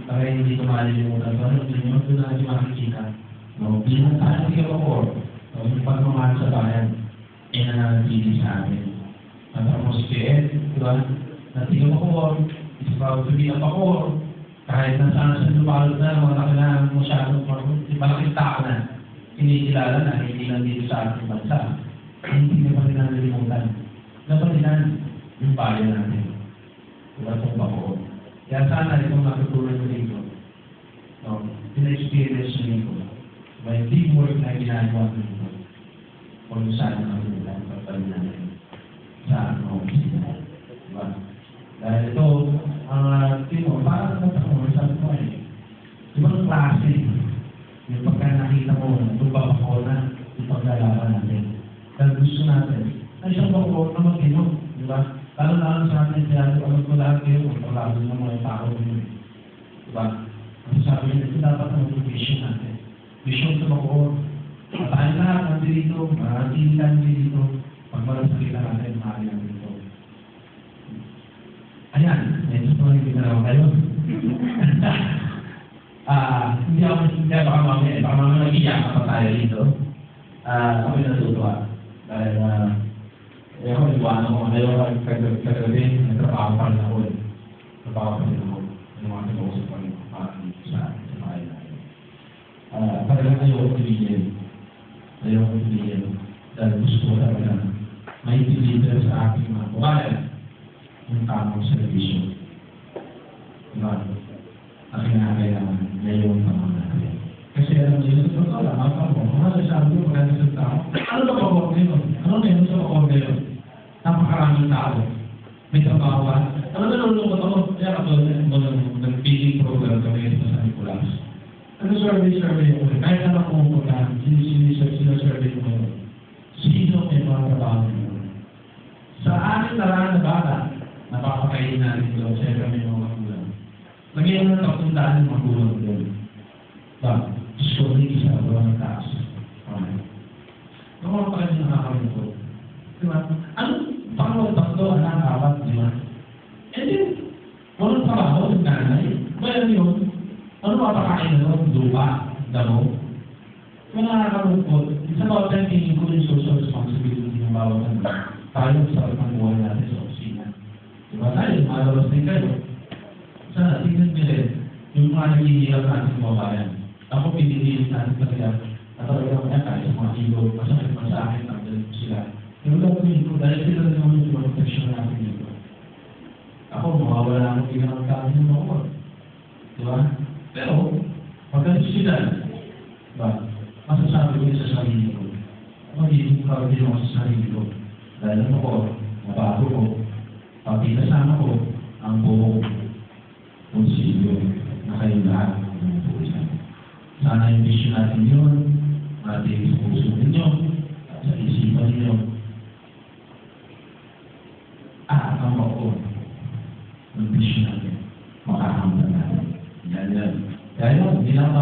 para hindi ko malilimutan. Pero doon natin makikita. No, bilang tayo ng Iyapakor, yung pagmamahal sa bayan, ay nananatili sa amin. At atmosphere, di ba? Na Iyapakor, is proud to be Iyapakor. Kahit nasaan sa lupalot na, malaki na masyadong malaking tao na, kinikilala na hindi lang dito sa ating bansa. Hindi na pa rin nalilimutan. Napalitan yung bayan natin. Diba itong Bacoor. Kaya sana itong natutunan ko dito. No, pina-experience nyo dito. May teamwork na ginagawa ko dito. Kung saan nakatulan, pagpalin natin sa opisina. Diba? Dahil ito, ang team, parang natakot sa ito eh. Ibang klase. Yung pagka nakita mo, itong Bacoor na ipaglalaban natin. Dahil gusto natin, ay siyang Bacoor na mag-inom. Diba? Lalo sa atin, kaya alam ko lahat kayo, paglaban ng mga tao nyo. Diba? Ang sabi niya, ito dapat ang vision natin. Vision sa Bacoor. Tayo lahat, nandiyo dito, marami lang dito. Pagmalasakit lang natin, mahali lang dito. Ayan, medyo po rin pinaraw kayo. Hindi baka mamaya nag-iyak pa tayo dito. Kami natutuwa. Dahil, ako, iwanan ko ngayon kagabi, nagtrabaho pa rin ako. Trabaho pa rin ako. Yung mga nag-uusap pa rin sa bahay natin. Talagang ayoko tumigil. Ayoko tumigil. Dahil gusto ko talaga may deliver sa aking mga bukayan yung tamang servisyo. Diba? Ang kinakailangan ngayon pa mga natin. Kasi alam niyo, sa totoo lang, sabi ko, maganda sa tao. Ano ba Bacoor ngayon? Ano meron sa Bacoor ngayon? Napakaraming tao. May trabaho ba? Alam mo, nalulungkot ako. Kaya ako, nag-feeding program kami sa Nicolas. Ano survey ko? Kahit na pumunta, sila-survey ko. Sino may mga trabaho ngayon? Sa amin na bata, napapakain natin doon. Siyempre may mga magulang. Nagyan na tapundaan ng magulang doon. Ba? Gusto rin isa ako ng taas. Okay. Ang mga pakain nakakalungkot. Diba? Ano? Pangalawa, tatlo, anak, apat, di ba? And then, walang trabaho ng nanay. Kaya yun, ano mapakain na doon? Lupa, damo. Kung nakakalungkot, isa ba tayo tingin ko yung social responsibility ng bawat ano? Tayo sa pagbuhay natin sa opisina. Diba tayo, malabas din kayo. Sana, tingnan nyo rin, yung mga naghihirap natin mga bayan. Ako, pinililis natin talaga. At talaga ko niya, kahit sa mga ilo, masakit pa sa akin, nagdalit ko sila. Yung gagawin ko, dahil sila rin naman yung protection natin dito. Ako, mawawala akong pinakagkaan ng Bacoor. Diba? Pero, pagkalit sila, diba? Masasabi ko yun sa sarili ko. Magiging proud din ako sa sarili ko. Dahil ang Bacoor, nabago ko, pati kasama ko, ang buong konsilyo na kayo lahat ng pulisan. Sana yung vision natin yun, natin sa puso ninyo, at sa isipan ninyo. Ang Bacoor, ang vision natin, makahamdan natin. Yan. Kaya yun, hindi lang